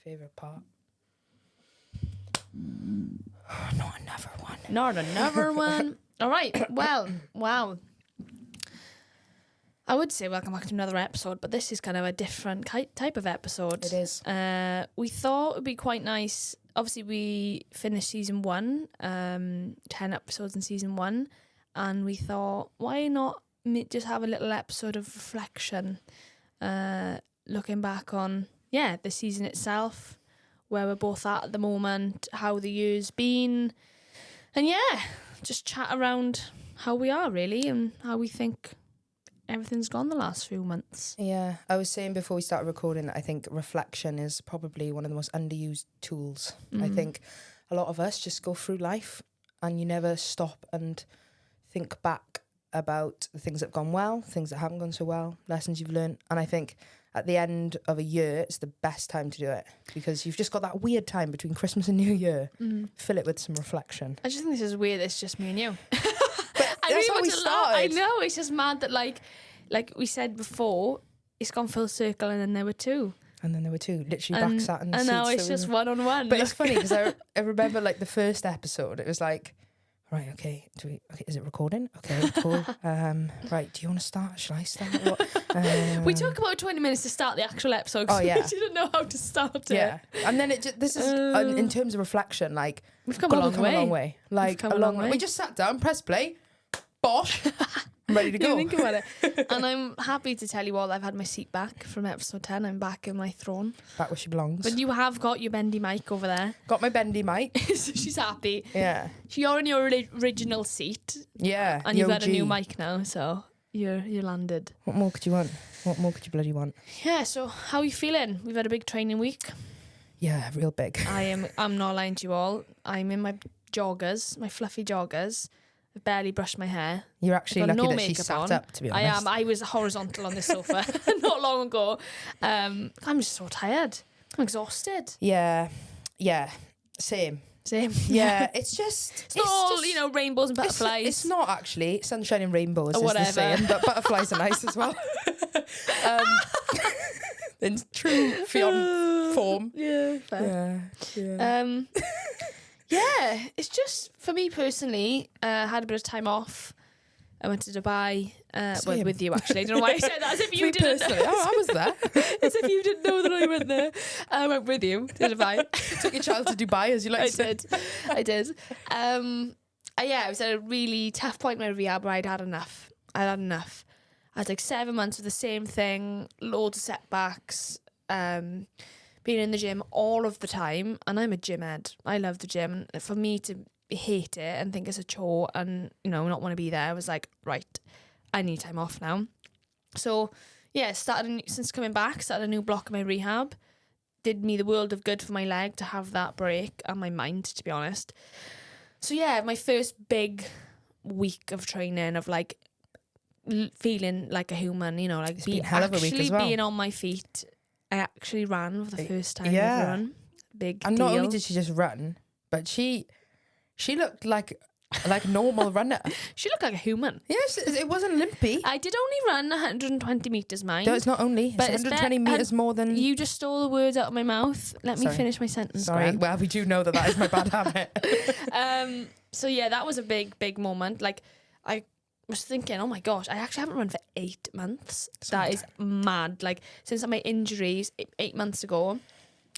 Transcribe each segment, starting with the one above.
Favourite part? Not another one. Not another one. All right. Well, wow. I would say welcome back to another episode, but this is kind of a different type of episode. It is. We thought it would be quite nice. Obviously, we finished season 1, 10 episodes in season 1, and we thought, why not just have a little episode of reflection, looking back on, the season itself, where we're both at the moment, how the year's been, and just chat around how we are, really, and how we think everything's gone the last few months. Yeah, I was saying before we started recording that I think reflection is probably one of the most underused tools. I think a lot of us just go through life and you never stop and think back about the things that have gone well, things that haven't gone so well, lessons you've learned. And I think at the end of a year, it's the best time to do it because you've just got that weird time between Christmas and New Year. Fill it with some reflection. I just think this is weird. It's just me and you. That's how we started. I know, it's just mad that like we said before, it's gone full circle and then there were 2. And then there were 2, literally back sat in the seats. And now it's just one-on-one. But it's funny because I remember like the first episode, it was like, right, okay, is it recording? Okay, cool. Right, do you want to start? Shall I start? What? We took about 20 minutes to start the actual episode because we didn't know how to start it. Yeah, and then this is, in terms of reflection, like, we've come a long way. Like, a long way. We just sat down, pressed play, bosh, I'm ready to go. Think about it. And I'm happy to tell you all I've had my seat back from episode 10. I'm back in my throne. Back where she belongs. But you have got your bendy mic over there. Got my bendy mic. So she's happy. Yeah. You're in your original seat. Yeah. And you've had a new mic now, so you're landed. What more could you want? What more could you bloody want? Yeah, so how are you feeling? We've had a big training week. Yeah, real big. I'm not lying to you all. I'm in my joggers, my fluffy joggers. I've barely brushed my hair. You're actually lucky that she sat up, to be honest. I am. I was horizontal on this sofa not long ago. I'm just so tired. I'm exhausted. Yeah. Same. Yeah, it's not all, rainbows and butterflies. It's not actually. Sunshine and rainbows or is whatever. The saying, but butterflies are nice as well. In true Ffion form. Yeah, fair. Yeah. Yeah, it's just, for me personally, I had a bit of time off. I went to Dubai with you, actually. I don't know why I said that, as if you didn't know. Oh, I was there. As if you didn't know that I went there. I went with you to Dubai. Took your child to Dubai, as you like to say. I did. I was at a really tough point in my rehab where I'd had enough. I had like 7 months of the same thing, loads of setbacks, being in the gym all of the time, and I'm a gym head. I love the gym. And for me to hate it and think it's a chore and not want to be there, I was like, right, I need time off now. So since coming back, started a new block in my rehab. Did me the world of good for my leg to have that break and my mind, to be honest. So my first big week of training of like feeling like a human, like being hell of a week as well. Being on my feet. I actually ran for the first time I've run. Big and deal. Not only did she just run, but she looked like a normal runner. She looked like a human. Yes, it wasn't limpy. I did only run 120 metres, mind. No, it's not only. It's 120 metres more than... You just stole the words out of my mouth. Let me finish my sentence. Sorry. Well, we do know that is my bad habit. That was a big, big moment. Like, I was thinking, oh my gosh, I actually haven't run for 8 months. That is mad. Like, since my injuries 8 months ago,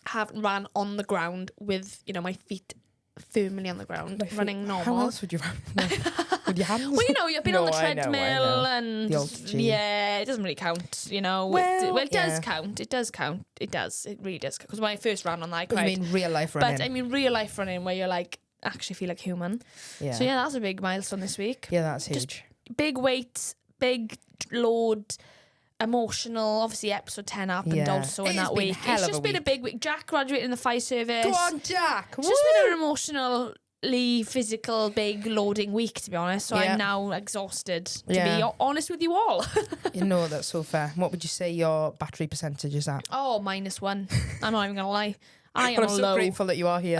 I haven't ran on the ground with, my feet firmly on the ground, running normal. How else would you run? With your hands? Well, you've been on the treadmill I know. and the old G. Yeah, it doesn't really count, Well, it does count. It does count. It does. It really does. Because when I first ran on that, I cried. You mean real life running? But I mean real life running, where you're like actually feel like human. Yeah. So that's a big milestone this week. Yeah, that's huge. Just big weights, big load. Emotional, obviously episode 10 happened also in that week. It's just been a big week. Jack graduated in the fire service. Go on, Jack. It's just been an emotionally physical, big loading week, to be honest. So I'm now exhausted, to be honest with you all. That's so fair. What would you say your battery percentage is at? Oh, -1. I'm not even going to lie. I am I'm so grateful that you are here.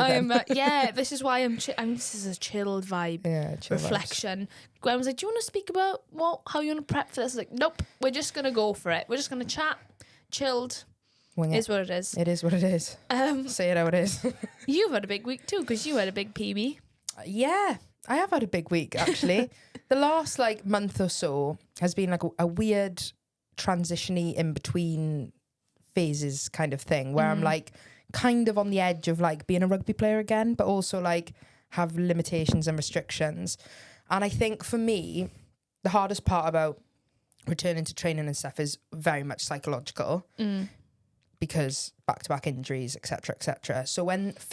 This is why this is a chilled vibe. Yeah, chill reflection. Vibes. Gwen was like, "Do you want to speak about how you want to prep for this?" I was like, "Nope, we're just gonna go for it. We're just gonna chat, chilled, Wing Is it. what it is. It is what it is. Say it how it is. You've had a big week too, because you had a big PB. Yeah, I have had a big week, actually. The last, like, month or so has been, like, a weird transition-y in between phases kind of thing, where I'm, like, kind of on the edge of, like, being a rugby player again, but also, like, have limitations and restrictions. And I think, for me, the hardest part about returning to training and stuff is very much psychological. Because back-to-back injuries, etc., etc. So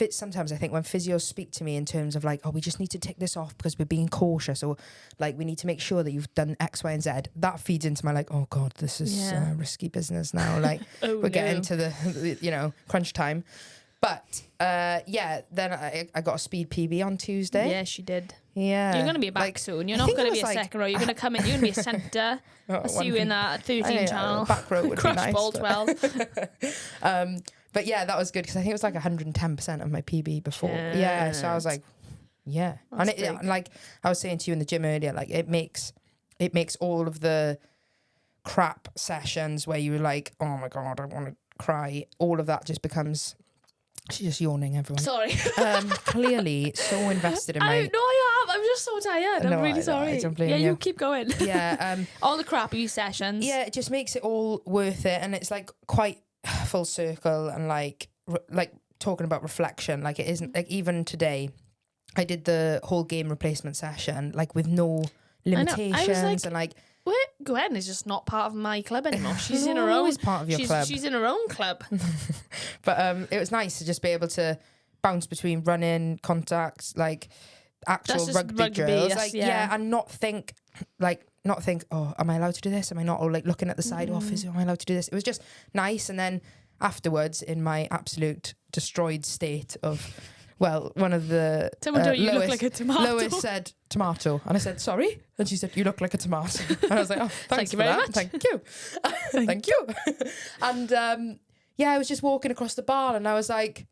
sometimes I think when physios speak to me in terms of like, oh, we just need to tick this off because we're being cautious, or like we need to make sure that you've done X, Y, and Z, that feeds into my like, oh God, this is risky business now. Like we're getting to the crunch time. But then I got a speed PB on Tuesday. Yeah, she did. Yeah. You're going to be back soon. You're not going to be a second row. You're going to come in. You're going to be a centre. I see you in that 13 channel. Back row would Crush be nice. Baldwell. But yeah, that was good because I think it was like 110% of my PB before. Yeah, so I was like, yeah. That's and like I was saying to you in the gym earlier, like it makes all of the crap sessions where you were like, oh my God, I want to cry. All of that just becomes... She's just yawning, everyone. Sorry. Clearly so invested in my... No, I am. I'm just so tired. I'm really sorry. I don't blame you. you. You keep going. Yeah. All the crappy sessions. Yeah, it just makes it all worth it. And it's like quite full circle and like talking about reflection. Like it isn't like even today, I did the whole game replacement session like with no limitations. I was like, wait, Gwen is just not part of my club anymore. She's in her own. Part of your club. She's in her own club. But it was nice to just be able to bounce between running, contact, like actual rugby drills, like and not think, oh, am I allowed to do this? Am I not? Or like looking at the side office, am I allowed to do this? It was just nice. And then afterwards, in my absolute destroyed state of. Well, one of the you look like a tomato. Lois said tomato, and I said sorry, and she said you look like a tomato, and I was like, oh, thanks Thank you very much. Thank you, thank you. And I was just walking across the bar, and I was like,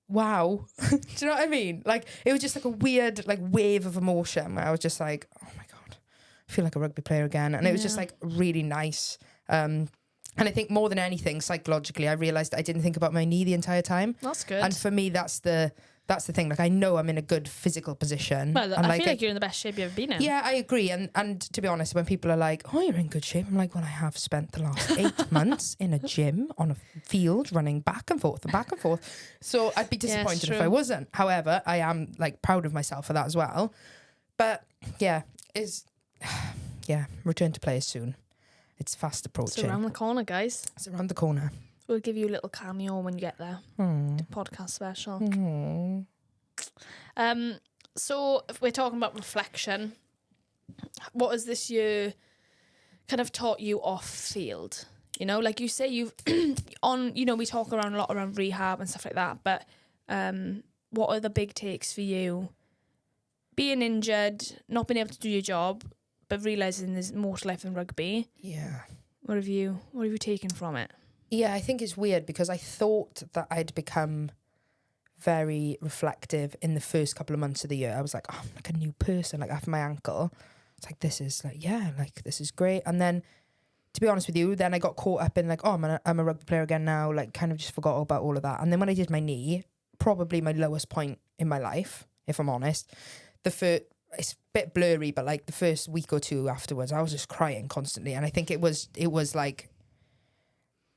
wow, do you know what I mean? Like it was just like a weird like wave of emotion where I was just like, oh my God, I feel like a rugby player again, and it was just like really nice. And I think more than anything, psychologically, I realised that I didn't think about my knee the entire time. That's good. And for me, that's the thing. Like, I know I'm in a good physical position. Well, and I feel like you're in the best shape you've ever been in. Yeah, I agree. And to be honest, when people are like, oh, you're in good shape, I'm like, well, I have spent the last 8 months in a gym on a field running back and forth and back and forth. So I'd be disappointed if I wasn't. However, I am like proud of myself for that as well. But return to play soon. It's fast approaching. It's around the corner, guys. It's around the corner. We'll give you a little cameo when you get there. Podcast special. So if we're talking about reflection, what has this year kind of taught you off field? You know, like you say, you've we talk a lot around rehab and stuff like that, but what are the big takes for you? Being injured, not being able to do your job, but realising there's more to life than rugby. Yeah. What have you taken from it? Yeah, I think it's weird because I thought that I'd become very reflective in the first couple of months of the year. I was like, oh, I'm like a new person. Like after my ankle, it's like, this is great. And then, to be honest with you, then I got caught up in like, oh, I'm a rugby player again now. Like kind of just forgot about all of that. And then when I did my knee, probably my lowest point in my life, if I'm honest, it's a bit blurry, but like the first week or two afterwards, I was just crying constantly. And I think it was like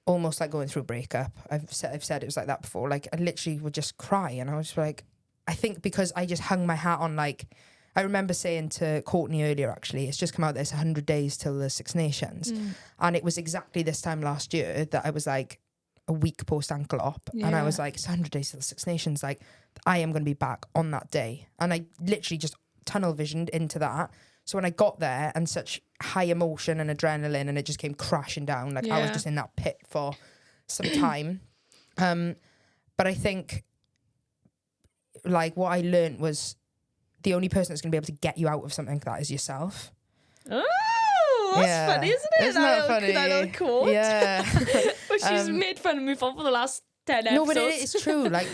almost like going through a breakup. I've said it was like that before. Like I literally would just cry, and I was like, I think because I just hung my hat on like, I remember saying to Courtney earlier, actually, it's just come out that it's 100 days till the Six Nations. And it was exactly this time last year that I was like a week post ankle op. Yeah. And I was like, it's 100 days till the Six Nations. Like I am going to be back on that day. And I literally just tunnel visioned into that. So when I got there and such high emotion and adrenaline, and it just came crashing down, like I was just in that pit for some time. But I think like what I learned was the only person that's going to be able to get you out of something like that is yourself. Oh, that's funny, isn't it? Isn't that funny? That little quote. Yeah. But she's made fun of me for the last 10 episodes. No, but it's true. Like,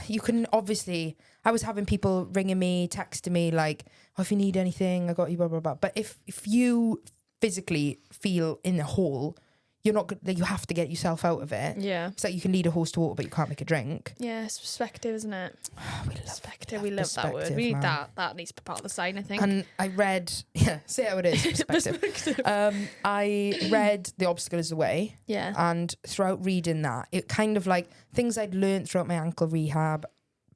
you can obviously... I was having people ringing me, texting me, like, oh, if you need anything, I got you, blah, blah, blah. But if you physically feel in a hole, you're not good, like, you have to get yourself out of it. Yeah. It's like you can lead a horse to water, but you can't make a drink. Yeah, it's perspective, isn't it? We love Perspective. We love that word. We need that needs to be part of the sign, I think. And I read, say how it is, perspective. I read The Obstacle is the Way. Yeah. And throughout reading that, it kind of like things I'd learned throughout my ankle rehab,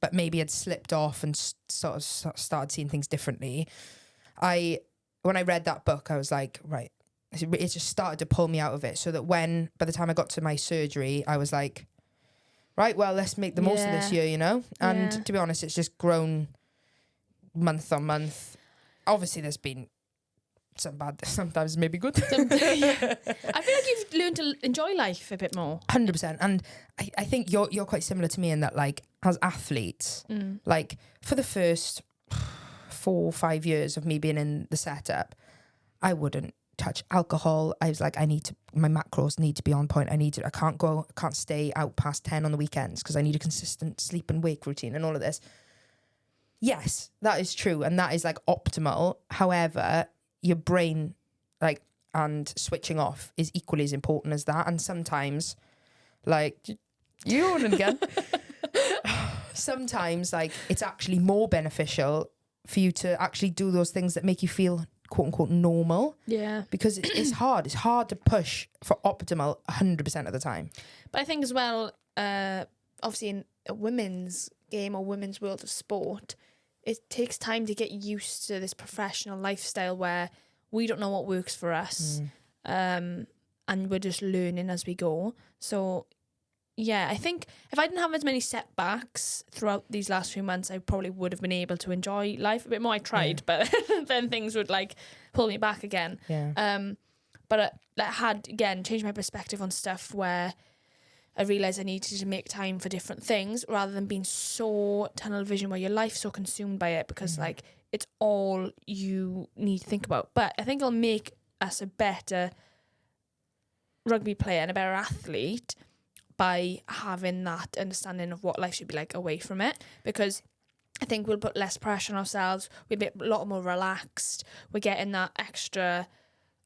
but maybe had slipped off and sort of started seeing things differently. When I read that book, I was like, right, it just started to pull me out of it, so that by the time I got to my surgery, I was like, right, well, let's make the most of this year, you know? And to be honest, it's just grown month on month. Obviously, there's been some bad, sometimes maybe good. I feel like you've learned to enjoy life a bit more. 100%. And I think you're quite similar to me in that, like, as athletes, like, for the first 4 or 5 years of me being in the setup, I wouldn't touch alcohol. I was like, my macros need to be on point. I can't stay out past 10 on the weekends because I need a consistent sleep and wake routine and all of this. Yes, that is true. And that is like optimal. However, your brain, like, and switching off is equally as important as that. And sometimes, like, you wouldn't again. Sometimes, like, it's actually more beneficial for you to actually do those things that make you feel quote unquote normal. Yeah. Because it's hard. It's hard to push for optimal 100% of the time. But I think as well, obviously in a women's game or women's world of sport, it takes time to get used to this professional lifestyle where we don't know what works for us. And we're just learning as we go. So yeah, I think if I didn't have as many setbacks throughout these last few months, I probably would have been able to enjoy life a bit more. I tried, but then things would like pull me back again. Yeah. But that had, again, changed my perspective on stuff where I realised I needed to make time for different things rather than being so tunnel vision where your life's so consumed by it because like it's all you need to think about. But I think it'll make us a better rugby player and a better athlete by having that understanding of what life should be like away from it, because I think we'll put less pressure on ourselves. We'll be a lot more relaxed. We're getting that extra,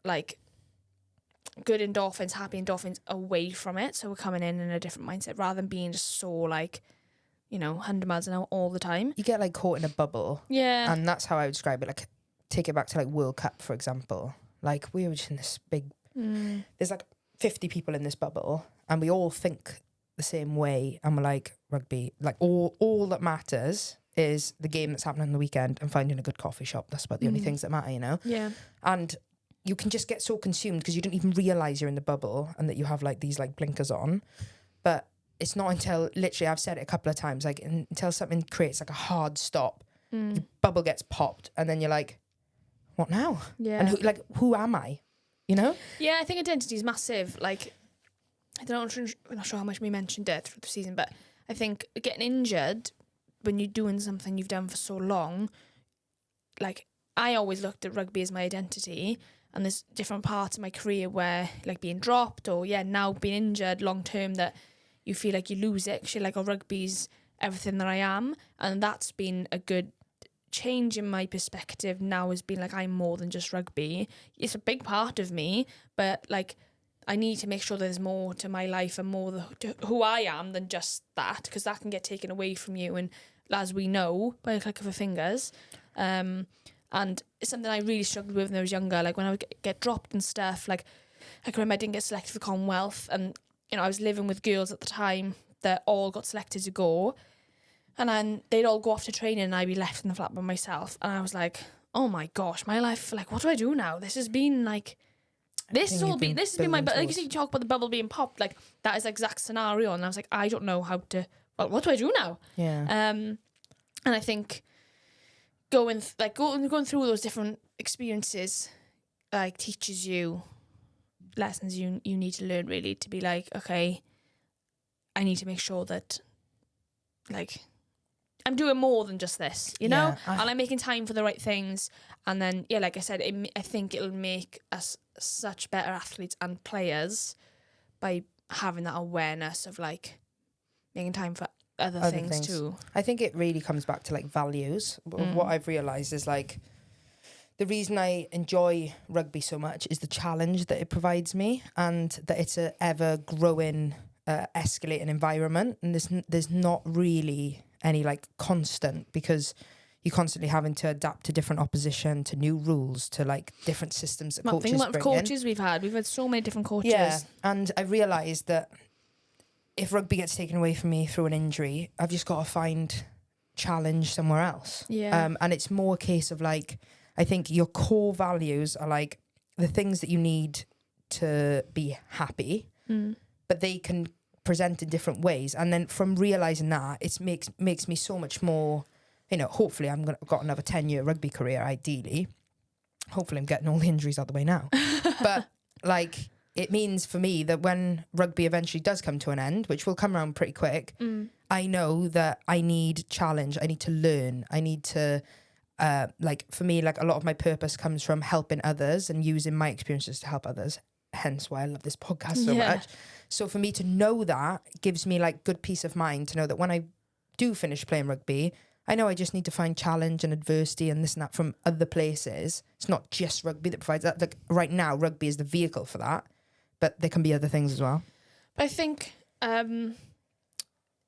like, good endorphins, happy endorphins away from it. So we're coming in a different mindset rather than being just so, like, 100 miles an hour all the time. You get, like, caught in a bubble. Yeah. And that's how I would describe it. Like, take it back to, like, World Cup, for example. Like, we were just in this big... There's, like, 50 people in this bubble and we all think the same way, and we're like, rugby, like, all that matters is the game that's happening on the weekend and finding a good coffee shop. That's about the only things that matter, Yeah. And you can just get so consumed because you don't even realise you're in the bubble and that you have like these like blinkers on. But it's not until, literally, I've said it a couple of times, like, until something creates like a hard stop, your bubble gets popped and then you're like, what now? Yeah. And who am I? Yeah, I think identity is massive. Like, I'm not sure how much we mentioned it through the season, but I think getting injured when you're doing something you've done for so long, like, I always looked at rugby as my identity, and there's different parts of my career where, like, being dropped or, now being injured long term, that you feel like you lose it because you're like, oh, rugby's everything that I am. And that's been a good change in my perspective now, has been like, I'm more than just rugby. It's a big part of me, but like, I need to make sure there's more to my life and more to who I am than just that, because that can get taken away from you, and as we know, by a click of a fingers. And it's something I really struggled with when I was younger. Like, when I would get dropped and stuff, like, I can remember I didn't get selected for Commonwealth, and I was living with girls at the time that all got selected to go. And then they'd all go off to training and I'd be left in the flat by myself. And I was like, oh my gosh, my life, like, what do I do now? This has been like, this has been my, like you see, you talk about the bubble being popped, like, that is the exact scenario. And I was like, I don't know how to, well, what do I do now? Yeah. And I think going through those different experiences, like, teaches you lessons you need to learn, really, to be like, okay, I need to make sure that, like, I'm doing more than just this, and I'm making time for the right things. And then, like I said, I think it'll make us such better athletes and players by having that awareness of, like, making time for other things too. I think it really comes back to, like, values. What I've realised is, like, the reason I enjoy rugby so much is the challenge that it provides me, and that it's a ever growing, escalating environment. And there's not really any like constant, because you're constantly having to adapt to different opposition, to new rules, to like different systems that coaches Think about the bring in. coaches we've had so many different coaches. Yeah, and I realised that if rugby gets taken away from me through an injury, I've just got to find challenge somewhere else. Yeah. And it's more a case of like, I think your core values are like the things that you need to be happy, but they can present in different ways. And then from realising that, it makes me so much more, you know, hopefully I've got another 10-year rugby career, ideally. Hopefully I'm getting all the injuries out of the way now. But like, it means for me that when rugby eventually does come to an end, which will come around pretty quick, I know that I need challenge. I need to learn. I need to, like, for me, like, a lot of my purpose comes from helping others and using my experiences to help others. Hence why I love this podcast so much. So for me to know that gives me like good peace of mind to know that when I do finish playing rugby, I know I just need to find challenge and adversity and this and that from other places. It's not just rugby that provides that. Like right now, rugby is the vehicle for that, but there can be other things as well. But I think,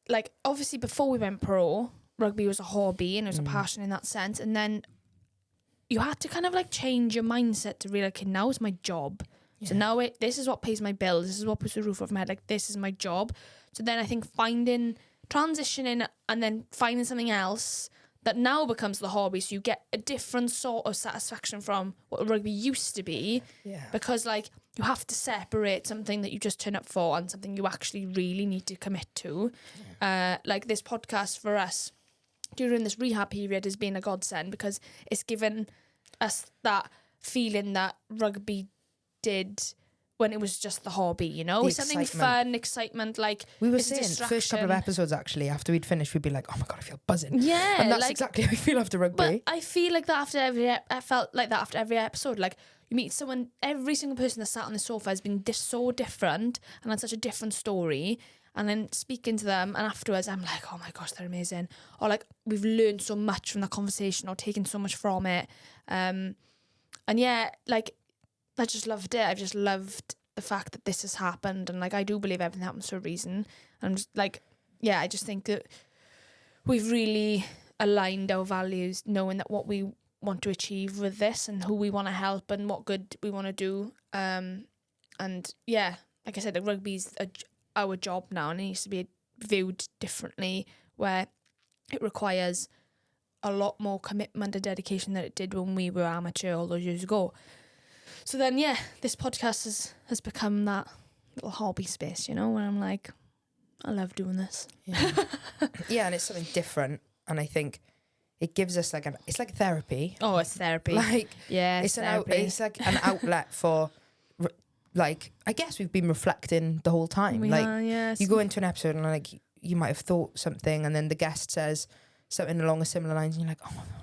like, obviously before we went pro, rugby was a hobby and it was a passion in that sense. And then you had to kind of like change your mindset to realize, okay, now it's my job. Yeah. So now this is what pays my bills. This is what puts the roof over my head. Like, this is my job. So then I think transitioning and then finding something else that now becomes the hobby, so you get a different sort of satisfaction from what rugby used to be. Yeah. Because like you have to separate something that you just turn up for and something you actually really need to commit to. Yeah. Like this podcast for us during this rehab period has been a godsend, because it's given us that feeling that rugby did when it was just the hobby, you know? The something excitement. Fun, excitement, like we were saying first couple of episodes actually, after we'd finished, we'd be like, oh my God, I feel buzzing. Yeah. And that's like, exactly how I feel after rugby. But I feel like that I felt like that after every episode. Like you meet someone, every single person that sat on the sofa has been so different and had such a different story. And then speaking to them and afterwards I'm like, oh my gosh, they're amazing. Or like we've learned so much from that conversation or taken so much from it. And yeah, like I just loved it. I've just loved the fact that this has happened, and like I do believe everything happens for a reason. And just, like, yeah, I just think that we've really aligned our values, knowing that what we want to achieve with this and who we want to help and what good we want to do. And yeah, like I said, the rugby's our job now, and it needs to be viewed differently, where it requires a lot more commitment and dedication than it did when we were amateur all those years ago. So then, yeah, this podcast has become that little hobby space, you know, when I'm like, I love doing this. Yeah, yeah, and it's something different. And I think it gives us like it's like therapy. Oh, it's therapy. Like, yeah, it's like an outlet for, like, I guess we've been reflecting the whole time. You go into an episode and like you might have thought something, and then the guest says something along a similar lines, and you're like, oh my God.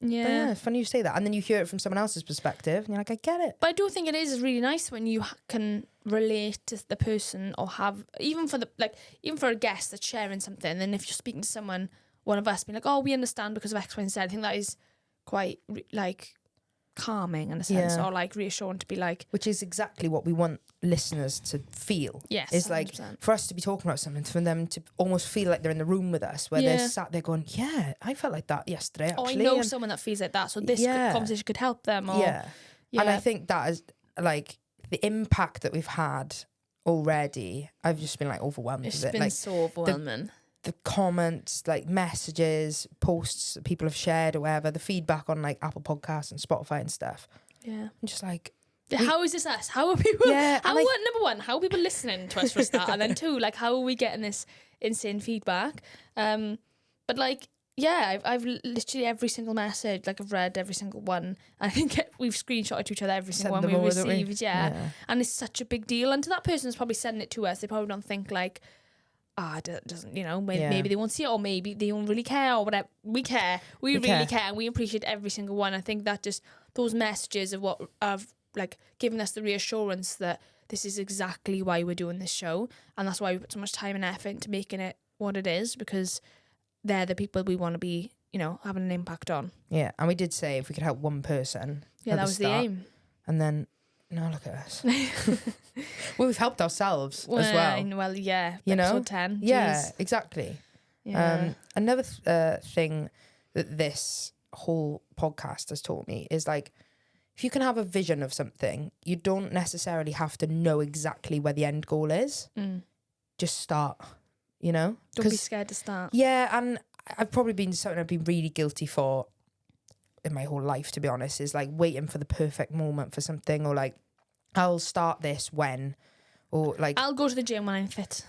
Yeah, funny you say that. And then you hear it from someone else's perspective and you're like, I get it. But I do think it is really nice when you can relate to the person, or have, even for a guest that's sharing something, and if you're speaking to someone, one of us being like, oh, we understand because of X, Y, and Z, I think that is quite like calming in a sense, or like reassuring to be like, which is exactly what we want listeners to feel. Yes, it's like 100%. For us to be talking about something, for them to almost feel like they're in the room with us, where they're sat there going, yeah, I felt like that yesterday actually. Oh, I know someone that feels like that, so this conversation could help them. Or, yeah, and I think that is like the impact that we've had already. I've just been like overwhelmed with it. It's been like, so overwhelming. The comments, like messages, posts that people have shared or whatever, the feedback on like Apple Podcasts and Spotify and stuff. Yeah. I'm just like, how is this us? How are people? Yeah, number one, how are people listening to us for a start? And then two, like, how are we getting this insane feedback? But like, yeah, I've literally every single message, like I've read every single one. I think we've screenshotted to each other every single one we received. Yeah. And it's such a big deal. And to that person who's probably sending it to us, they probably don't think like, it doesn't, you know, maybe they won't see it, or maybe they don't really care, or whatever. We care. We really care, and we appreciate every single one. I think that just those messages of what of like giving us the reassurance that this is exactly why we're doing this show, and that's why we put so much time and effort into making it what it is, because they're the people we want to be having an impact on. Yeah, and we did say if we could help one person. Yeah, that was the aim. And then, now look at us. Well, we've helped ourselves as well. Well, yeah, episode 10. Yeah, Jeez. exactly. Yeah. Another thing that this whole podcast has taught me is like, if you can have a vision of something, you don't necessarily have to know exactly where the end goal is. Just start, Don't be scared to start. Yeah, and I've probably been something I've been really guilty for in my whole life, to be honest, is like waiting for the perfect moment for something, or like, I'll start this when, or like, I'll go to the gym when I'm fit.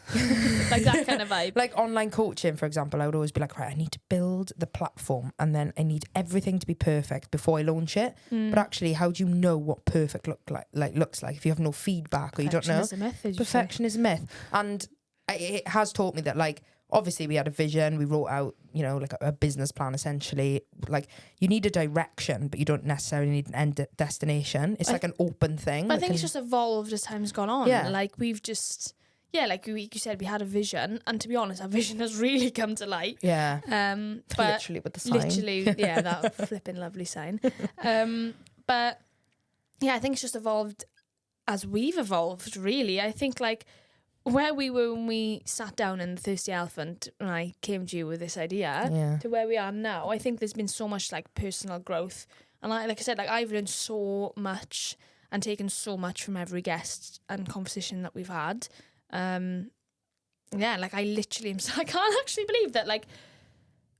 Like that kind of vibe. Like online coaching, for example, I would always be like, right, I need to build the platform and then I need everything to be perfect before I launch it. But actually, how do you know what perfect looks like if you have no feedback or you don't know? Perfection is a myth. And it has taught me that, like, obviously we had a vision, we wrote out, like a business plan essentially. Like, you need a direction, but you don't necessarily need an end destination. It's like an open thing. But I think it's just evolved as time's gone on. Yeah. Like we've just, like you said, we had a vision, and to be honest, our vision has really come to light. Yeah. But literally with the sign. Literally, yeah, that flipping lovely sign. But yeah, I think it's just evolved as we've evolved, really. I think like where we were when we sat down in the Thirsty Elephant and I came to you with this idea to where we are now, I think there's been so much like personal growth. And like I said, like I've learned so much and taken so much from every guest and conversation that we've had. Like I literally I can't actually believe that, like,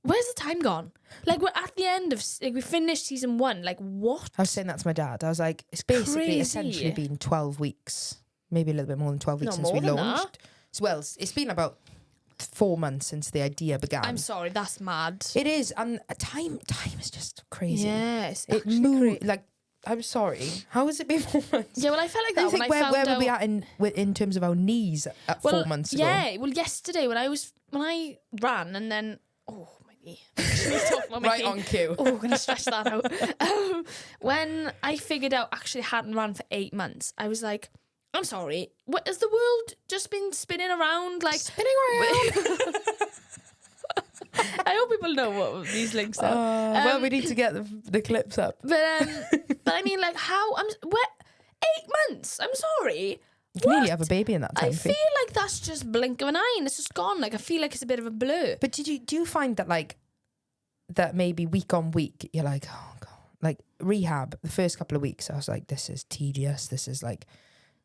where's the time gone? Like, we're at the end of, like, we finished season 1. Like, what? I was saying that to my dad. I was like, it's basically essentially been 12 weeks. Maybe a little bit more than 12 weeks since we launched. Well, it's been about 4 months since the idea began. I'm sorry, that's mad. It is, and time is just crazy. Yes, it moved. Like, I'm sorry. How has it been 4 months? Yeah, well, I felt like that when I found out. Where were we at in terms of our knees at 4 months ago? Yeah, well, yesterday when I ran and then my knee. Right on cue. I'm gonna stretch that out. When I figured out actually hadn't ran for 8 months, I was like, I'm sorry, what has the world just been spinning around? Like spinning around. I hope people know what these links are. Well, we need to get the clips up. But I mean, like, how? 8 months. I'm sorry. You can nearly have a baby in that time. I feel like that's just blink of an eye and it's just gone. Like, I feel like it's a bit of a blur. But do you find that, like, that maybe week on week you're like, oh god, like rehab? The first couple of weeks I was like, this is tedious. This is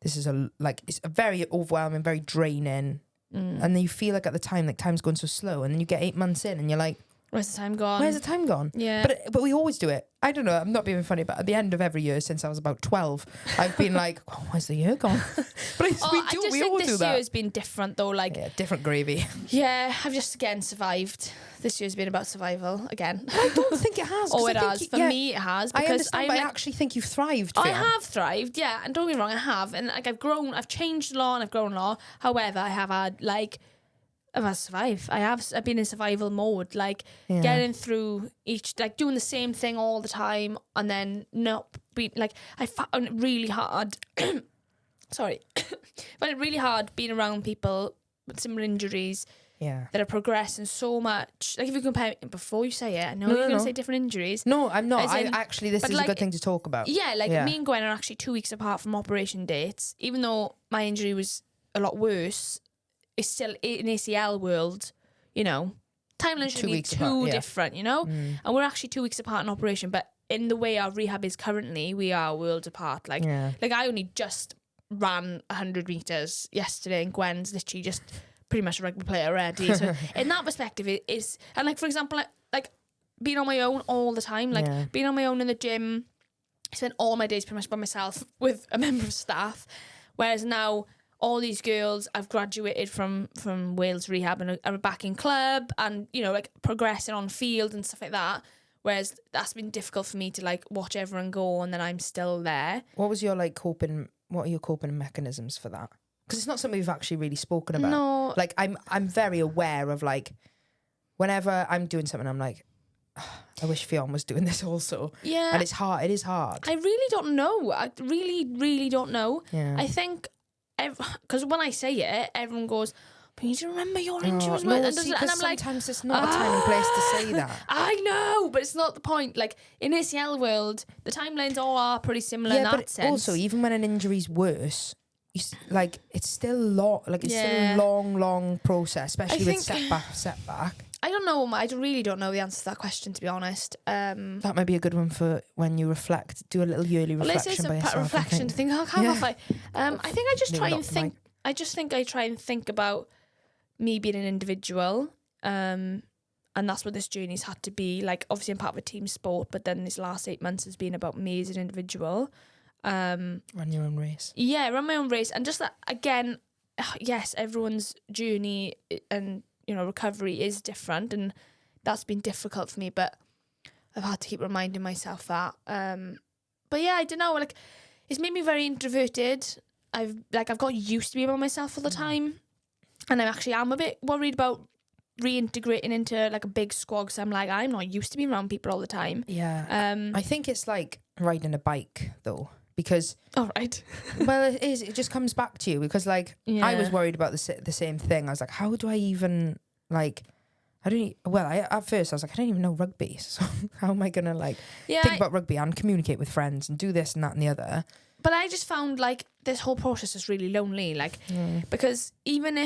it's a very overwhelming, very draining. And then you feel like at the time, like, time's going so slow, and then you get 8 months in and you're like, where's the time gone? Where's the time gone? Yeah. But we always do it. I don't know, I'm not being funny, but at the end of every year since I was about 12, I've been like, where's the year gone? But we all do that. This year has been different though. Like, yeah, different gravy. Yeah, I've just again survived. This year's been about survival again. I don't think it has. Oh, it has. For me, it has. I understand, but I actually think you've thrived. I have thrived, yeah. And don't get me wrong, I have. And like I've changed a lot and I've grown a lot. However, I've had survive. I've been in survival mode, like getting through like doing the same thing all the time, and then not be like, I found it really hard. Sorry, found it really hard being around people with similar injuries. Yeah, that are progressing so much. Like, if you compare, before you say it, I know you're going to say different injuries. No, I'm not. This is a good thing to talk about. Yeah, me and Gwen are actually 2 weeks apart from operation dates. Even though my injury was a lot worse, it's still in ACL world, timeline should be too different, And we're actually 2 weeks apart in operation, but in the way our rehab is currently, we are worlds apart. Like I only just ran 100 meters yesterday, and Gwen's literally just pretty much a rugby player already. So in that perspective, it is. And like, for example, like being on my own all the time, like being on my own in the gym, I spend all my days pretty much by myself with a member of staff. Whereas now, all these girls, I've graduated from Wales rehab and are back in club and, like progressing on field and stuff like that. Whereas that's been difficult for me to like watch everyone go and then I'm still there. What are your coping mechanisms for that? Because it's not something we've actually really spoken about. No. Like, I'm very aware of, like, whenever I'm doing something, I'm like, I wish Ffion was doing this also. Yeah. And it's hard. It is hard. I really don't know. I really, really don't know. Yeah. I think, because when I say it, everyone goes, but you do remember your injuries. No, and see, I'm sometimes it's not a time and place to say that. I know, but it's not the point. Like, in ACL world, the timelines all are pretty similar in that sense. Also, even when an injury's worse, like, it's still still a long process, especially with setback. I don't know. I really don't know the answer to that question, to be honest. That might be a good one for when you reflect. Do a little yearly reflection by yourself. Reflection to think, how have I? I think I just try and think. I just think I try and think about me being an individual, and that's what this journey's had to be. Like, obviously, I'm part of a team sport, but then this last 8 months has been about me as an individual. Run your own race. Yeah, run my own race, and just that again. Yes, everyone's journey and recovery is different, and that's been difficult for me. But I've had to keep reminding myself that. But yeah, I don't know. Like, it's made me very introverted. I've got used to being by myself all the time, and I'm a bit worried about reintegrating into like a big squad, because I'm not used to being around people all the time. Yeah. I think it's like riding a bike though, because right. Well, it is. It just comes back to you, because like I was worried about the same thing. I was like, how do I even like? At first I was like, I don't even know rugby, so how am I gonna think about rugby and communicate with friends and do this and that and the other? But I just found like this whole process is really lonely, because even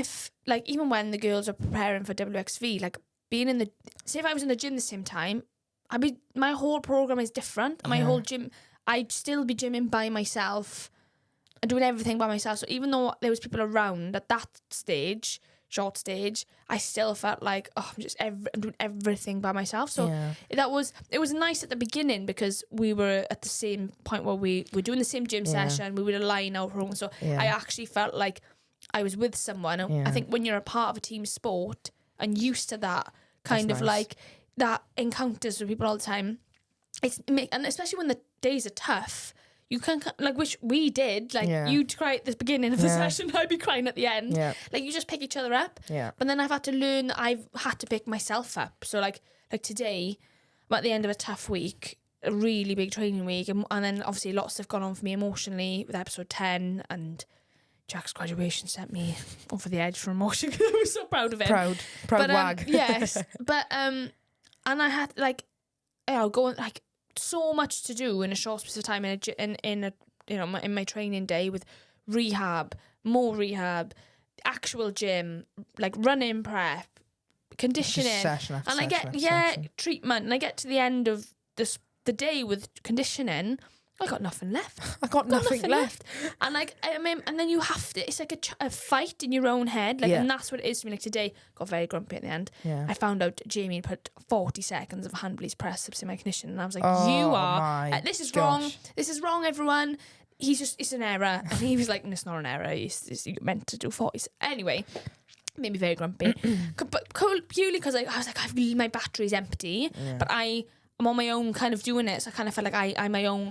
when the girls are preparing for WXV, like being in say if I was in the gym the same time, my whole program is different. My whole gym, I'd still be gymming by myself and doing everything by myself. So even though there was people around at that short stage, I still felt like, I'm doing everything by myself. So it was nice at the beginning, because we were at the same point where we were doing the same gym session. We would align our program. So I actually felt like I was with someone. And I think when you're a part of a team sport and used to that kind of like that encounters with people all the time, and especially when the days are tough, you can, like, which we did, like, you'd cry at the beginning of the session, I'd be crying at the end. Yeah. Like, you just pick each other up. Yeah. But then I've had to learn that I've had to pick myself up. So, like today, I'm at the end of a tough week, a really big training week, and then obviously lots have gone on for me emotionally with episode 10, and Jack's graduation sent me over the edge for emotion, because I was so proud of him. Proud wag. Yes. But, and I had, like, going, like, so much to do in a short space of time in my training day, with more rehab, actual gym, like running prep, conditioning, session after and session I get treatment, and I get to the end of the day with conditioning. I got nothing left. I got nothing left. And like, and then you have to, it's like a fight in your own head. Like, and that's what it is to me. Like, today, got very grumpy at the end. Yeah. I found out Jamie put 40 seconds of hand release press ups in my condition. And I was like, this is wrong. This is wrong, everyone. It's an error. And he was like, it's not an error. You're meant to do 40. Anyway, made me very grumpy. But purely because I was like, my battery's empty. Yeah. But I'm on my own kind of doing it, so I kind of feel like I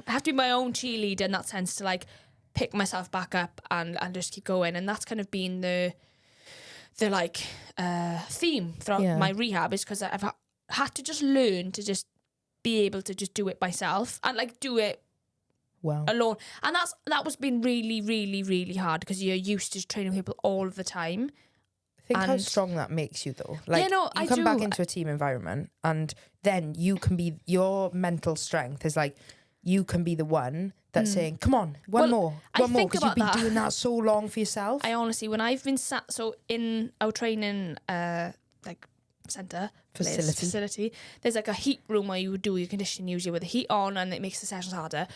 have to be my own cheerleader in that sense, to like pick myself back up and just keep going. And that's kind of been the theme throughout my rehab, is because I've had to just learn to just be able to just do it myself and like do it alone. And that was been really, really, really hard, because you're used to training people all of the time. Think how strong that makes you, though. Like, you come back into a team environment, and then you can be, your mental strength is like, you can be the one that's saying, come on, one more, because you've been doing that so long for yourself. I honestly, when I've been sat, so in our training facility, there's like a heat room where you would do your conditioning, usually with the heat on, and it makes the sessions harder.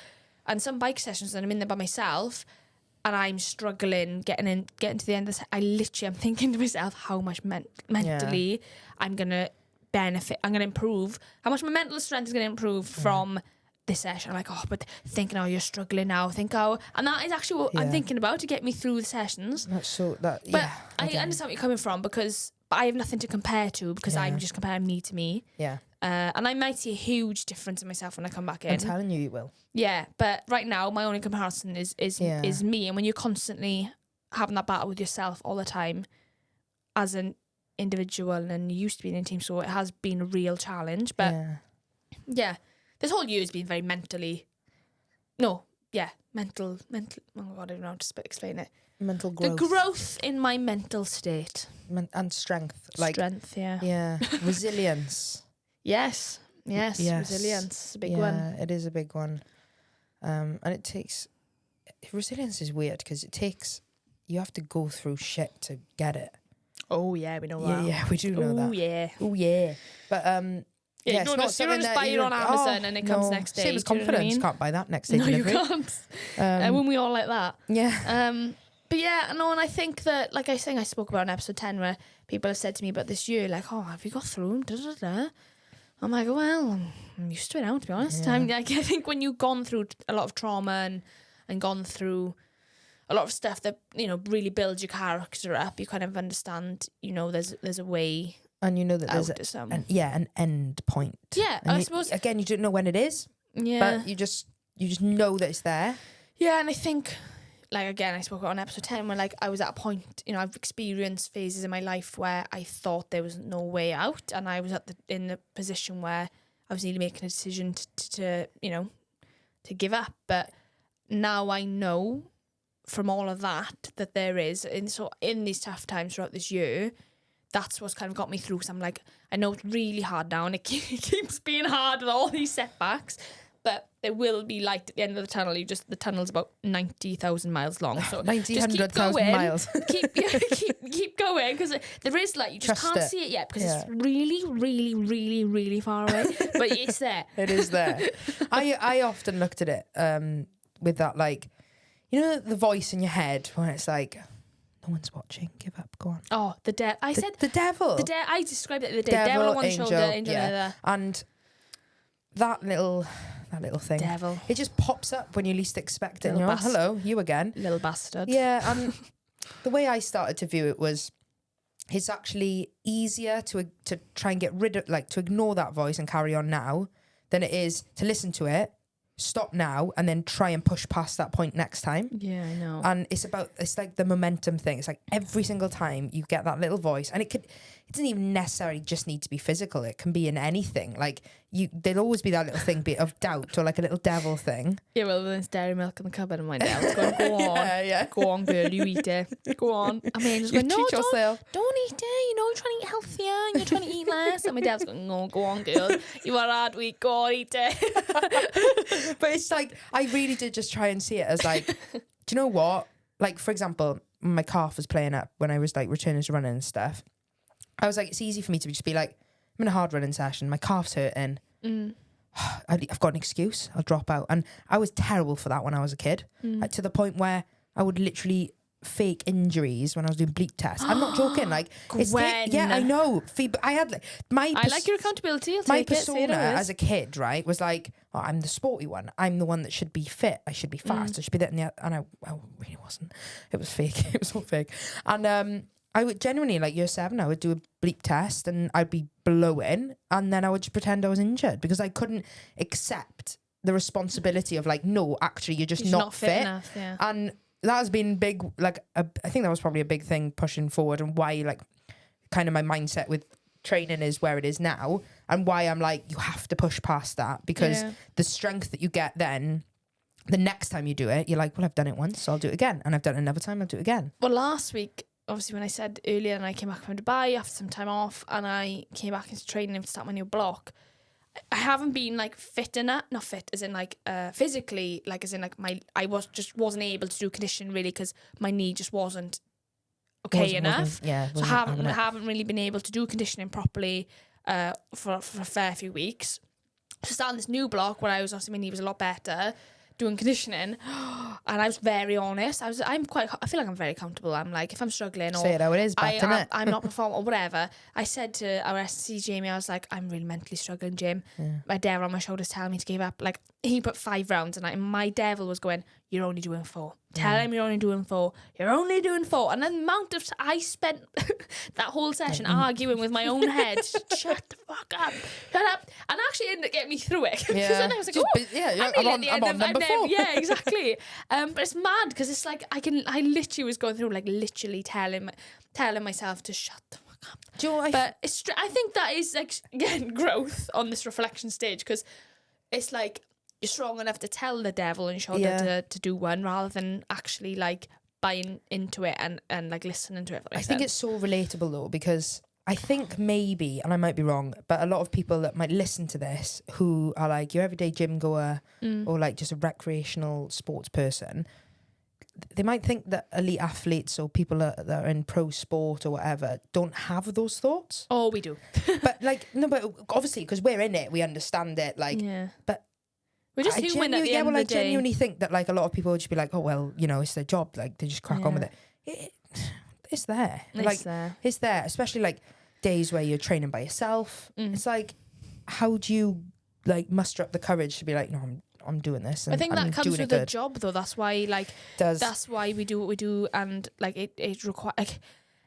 And some bike sessions, and I'm in there by myself, and I'm struggling getting to the end of the I literally am thinking to myself how much mentally I'm going to benefit, I'm going to improve, how much my mental strength is going to improve from this session. I'm like, but thinking, you're struggling now, and that is actually what I'm thinking about to get me through the sessions. But I understand where you're coming from, but I have nothing to compare to, because I'm just comparing me to me. Yeah. And I might see a huge difference in myself when I come back in. I'm telling you will. Yeah, but right now my only comparison is me. And when you're constantly having that battle with yourself all the time as an individual, and you used to be in a team, so it has been a real challenge. But this whole year has been very mentally mental. Oh my God, I don't know how to explain it. Mental growth. The growth in my mental state. And strength. Strength, yeah. Yeah. Resilience. Yes. Resilience is a big one. Yeah, it is a big one. And it takes... Resilience is weird because you have to go through shit to get it. Oh, yeah, we know that. Yeah, we do know that. Oh, yeah. Oh, yeah. But, yeah, it's not something just that buy it on Amazon and it comes next day. Same as do you know what I confidence. mean? Can't buy that next day No, delivery. you can't. When we all like that. Yeah. But yeah, no, and I think that, like I spoke about in episode 10 where people have said to me about this year, like, oh, have you got through them? I'm like, well, I'm used to it now, to be honest. Yeah. I think when you've gone through a lot of trauma and gone through a lot of stuff that, you know, really builds your character up, you kind of understand, you know, there's a way. And you know that there's an end point. Yeah, and I suppose. Again, you don't know when it is. Yeah. But you just know that it's there. Yeah, and I think, like, again, I spoke about on episode 10 when, like, I was at a point, you know, I've experienced phases in my life where I thought there was no way out, and I was in the position where I was nearly making a decision to you know, to give up. But now I know from all of that there is, and so in these tough times throughout this year, that's what's kind of got me through. So I'm like, I know it's really hard now, and it keeps being hard with all these setbacks, but there will be light at the end of the tunnel. The tunnel's about 90,000 miles long, so 100,000 miles. keep going, because there is light. You just Trust can't it. see it yet because it's really, really, really, really far away, but it's there. It is there. I often looked at it with that, like, you know, the voice in your head when it's like, no one's watching, give up, go on. Oh, the devil. I said the devil. I described it the other day. Devil on one shoulder, angel on the other. And that little thing, Devil. it just pops up when you least expect it. Little And you're like, hello, you again. Little bastard. Yeah, and the way I started to view it was, it's actually easier to try and get rid of, like, to ignore that voice and carry on now than it is to listen to it, stop now, and then try and push past that point next time. Yeah, I know. And it's like the momentum thing. It's like every single time you get that little voice, and it doesn't even necessarily just need to be physical. It can be in anything. Like, there'll always be that little thing of doubt, or like a little devil thing. Yeah, well, there's dairy milk in the cupboard and my dad's going, go on. Yeah. Go on, girl, you eat it. Go on. I mean, just going, no, treat yourself. don't eat it. You know, you're trying to eat healthier and you're trying to eat less. And my dad's going, no, go on, girl. You are hard week. Go on, eat it. But it's like, I really did just try and see it as like, do you know what? Like, for example, my calf was playing up when I was like returning to running and stuff. I was like, it's easy for me to just be like, I'm in a hard running session, my calf's hurting. I've got an excuse, I'll drop out. And I was terrible for that when I was a kid, like, to the point where I would literally fake injuries when I was doing bleep tests. I'm not joking. Like, Gwen. I know. I had like I like your accountability. I'll my take it. persona as a kid, right, was like, oh, I'm the sporty one. I'm the one that should be fit. I should be fast. I should be that. And I really wasn't. It was fake. It was all fake. And I would genuinely, like, year 7, I would do a bleep test and I'd be blowing, and then I would just pretend I was injured because I couldn't accept the responsibility of, like, no, actually, you're just not fit enough, yeah. And that has been big, like, I think that was probably a big thing pushing forward, and why, like, kind of my mindset with training is where it is now, and why I'm like, you have to push past that, because the strength that you get then, the next time you do it, you're like, well, I've done it once, so I'll do it again, and I've done it another time, I'll do it again. Well, last week, obviously, when I said earlier, and I came back from Dubai after some time off, and I came back into training to start my new block, I haven't been, like, fit enough, not fit as in, like, physically, like, as in, like, I wasn't able to do conditioning really because my knee just wasn't okay enough. So I haven't really been able to do conditioning properly for a fair few weeks. So starting this new block where obviously my knee was a lot better, doing conditioning, and I was very honest. I feel like I'm very comfortable. I'm like, if I'm struggling, or say it how it is, I'm not performing or whatever, I said to our SC Jamie, I was like, I'm really mentally struggling, Jim. My devil on my shoulders telling me to give up. Like, he put 5 rounds, and my devil was going, you're only doing 4. Tell him you're only doing 4. You're only doing 4. And the amount of I spent that whole session arguing with my own head. Shut the fuck up. Shut up. And actually ended up getting me through it. Because then I was like, I'm on number 4. Yeah, exactly. But it's mad because it's like I literally was going through, like, literally telling myself to shut the fuck up. Do you know what I think that is, like, again, growth on this reflection stage, because it's like, you're strong enough to tell the devil in shoulder to do one, rather than actually like buying into it and like listening to it. I think it's so relatable though, because I think maybe, and I might be wrong, but a lot of people that might listen to this who are like your everyday gym goer or like just a recreational sports person, they might think that elite athletes or people that are in pro sport or whatever don't have those thoughts. Oh, we do. But like, no, but obviously because we're in it, we understand it. Like, but we're just human at the end of the day. I genuinely think that like a lot of people would just be like, oh, well, you know, it's their job. Like they just crack on with it. It's there. It's there, especially like days where you're training by yourself. It's like, how do you like muster up the courage to be like, no, I'm doing this. And I think that comes with the job though. That's why that's why we do what we do, and like it requires like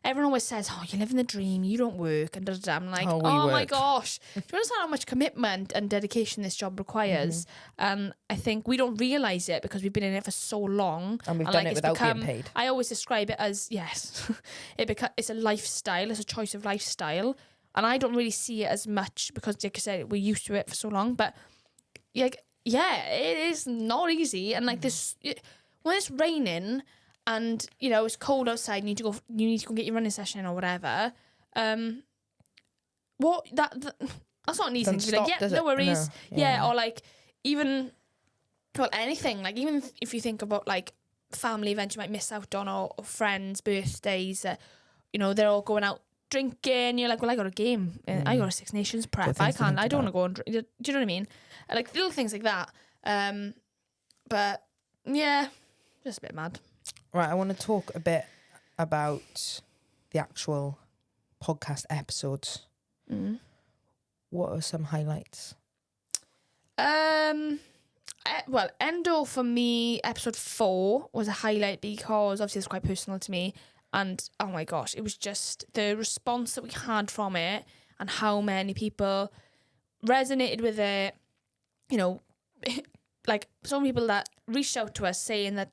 everyone always says, oh, you live in the dream, you don't work, and I'm like, oh my gosh, do you understand how much commitment and dedication this job requires? And I think we don't realise it because we've been in it for so long, and we've done it without being paid. I always describe it as it's a lifestyle, it's a choice of lifestyle, and I don't really see it as much because, like I said, we're used to it for so long. But like, yeah, it is not easy, and like this when it's raining. And you know it's cold outside. You need to go and get your running session in or whatever. That's not an easy thing to be like. Yeah, no worries. No. Yeah, or like even anything. Like even if you think about like family events you might miss out on, or friends' birthdays. You know they're all going out drinking. You're like, well, I got a game. I got a Six Nations prep. I can't. I don't want to go and drink. Do you know what I mean? Like little things like that. But yeah, just a bit mad. Right, I want to talk a bit about the actual podcast episodes. What are some highlights? Well, Endo for me, episode 4 was a highlight because obviously it's quite personal to me, and oh my gosh, it was just the response that we had from it and how many people resonated with it. You know, like some people that reached out to us saying that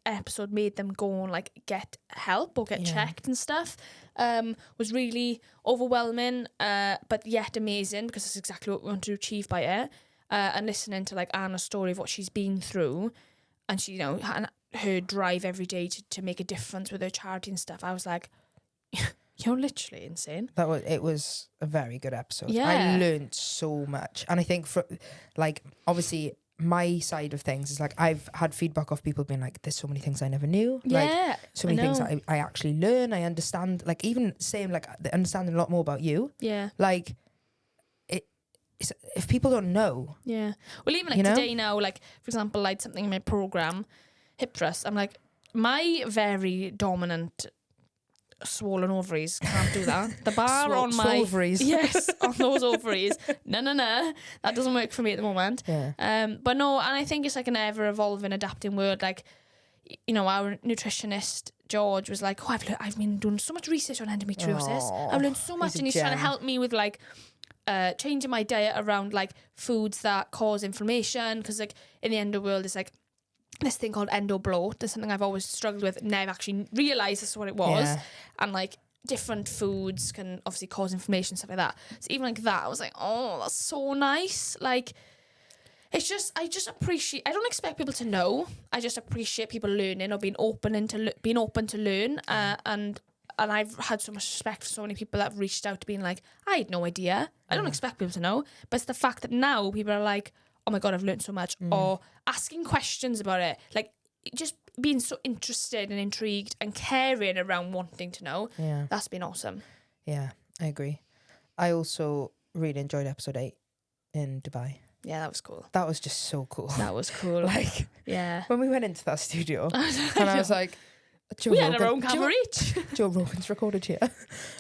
episode made them go and like get help or get checked and stuff, was really overwhelming, but yet amazing, because that's exactly what we want to achieve by it. And listening to like Anna's story of what she's been through, and she, you know, and her drive every day to make a difference with her charity and stuff, I was like, you're literally insane. It was a very good episode. Yeah. I learned so much, and I think for like obviously my side of things is like I've had feedback of people being like, there's so many things I never knew. Yeah, like so many things I actually learn, I understand, like even saying like understanding a lot more about you. Yeah. Like it's, if people don't know. Yeah. Well, even like today now, like for example, like something in my program, hip thrust, I'm like, my very dominant swollen ovaries can't do that. The bar on my ovaries. Yes, on those ovaries. No, that doesn't work for me at the moment. Yeah. But no, and I think it's like an ever evolving, adapting world. Like, you know, our nutritionist George was like, oh, I've been doing so much research on endometriosis. I've learned so much, and he's trying to help me with like changing my diet around like foods that cause inflammation, because like in the endo world, it's like this thing called endo bloat. That's something I've always struggled with, never actually realised this is what it was. Yeah. And like different foods can obviously cause inflammation, stuff like that. So even like that, I was like, oh, that's so nice. Like, it's just, I just appreciate, I don't expect people to know. I just appreciate people learning or being open to learn. And I've had so much respect for so many people that have reached out to being like, I had no idea. I don't expect people to know. But it's the fact that now people are like, oh my God, I've learned so much, or asking questions about it, like just being so interested and intrigued and caring around wanting to know. Yeah, that's been awesome. Yeah, I agree. I also really enjoyed episode 8 in Dubai. Yeah, that was cool. That was just so cool. That was cool. Like, yeah, when we went into that studio, and I was like, we had our own camera each. Joe Rogan's recorded here.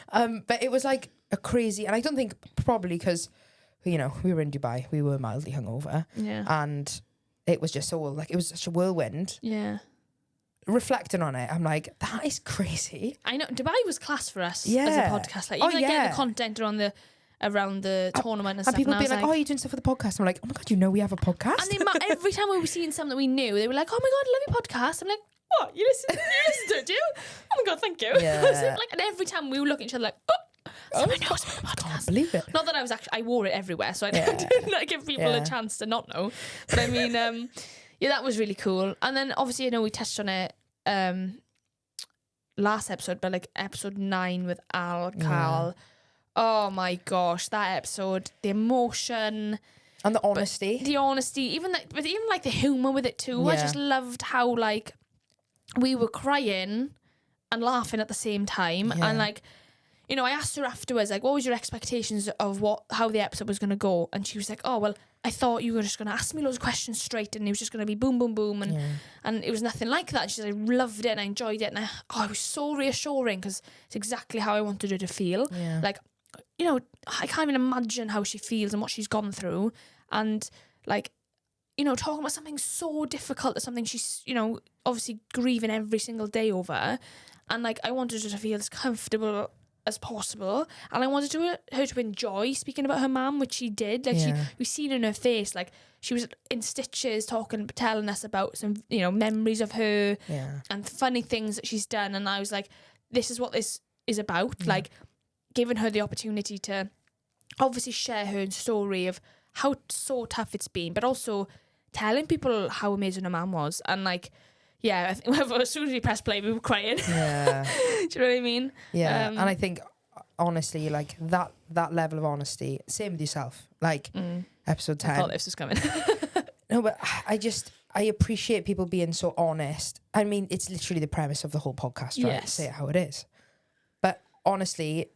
But it was like a crazy, and I don't think probably because, you know, we were in Dubai, we were mildly hungover. Yeah. And it was just so, like, it was such a whirlwind. Yeah. Reflecting on it, I'm like, that is crazy. I know. Dubai was class for us as a podcast. Like, even getting the content around the tournament and stuff. And people being like, oh, you're doing stuff for the podcast. I'm like, oh my God, you know we have a podcast? And every time we were seeing something that we knew, they were like, oh my God, I love your podcast. I'm like, what? You listen to it, do you? Oh my God, thank you. Yeah. Like, and every time we were looking at each other like, oh. Someone knows about the I podcast. can't believe it. Not that I wore it everywhere, so I didn't give people a chance to not know. But I mean, yeah, that was really cool. And then obviously, I know we touched on it last episode, but like episode 9 with Al, Carl. Oh my gosh, that episode, the emotion and the honesty, even like the humor with it too. I just loved how like we were crying and laughing at the same time, and like, you know, I asked her afterwards, like, what was your expectations of how the episode was going to go? And she was like, oh, well, I thought you were just going to ask me loads of questions straight and it was just going to be boom, boom, boom. And it was nothing like that. She said, I loved it and I enjoyed it. And it was so reassuring because it's exactly how I wanted her to feel. Yeah. Like, you know, I can't even imagine how she feels and what she's gone through. And like, you know, talking about something so difficult, that's something she's, you know, obviously grieving every single day over. And like, I wanted her to feel as comfortable as possible, and I wanted her to enjoy speaking about her mum, which she did. Like we've seen in her face, like she was in stitches telling us about some, you know, memories of her and funny things that she's done. And I was like, this is what this is about, like giving her the opportunity to obviously share her story of how so tough it's been, but also telling people how amazing her mum was. And like, yeah, I think as soon as we pressed play, we were crying. Yeah. Do you know what I mean? Yeah. And I think, honestly, like that level of honesty, same with yourself. Like, episode 10. I thought this was coming. No, but I appreciate people being so honest. I mean, it's literally the premise of the whole podcast, right? Yes. Say it how it is. But honestly,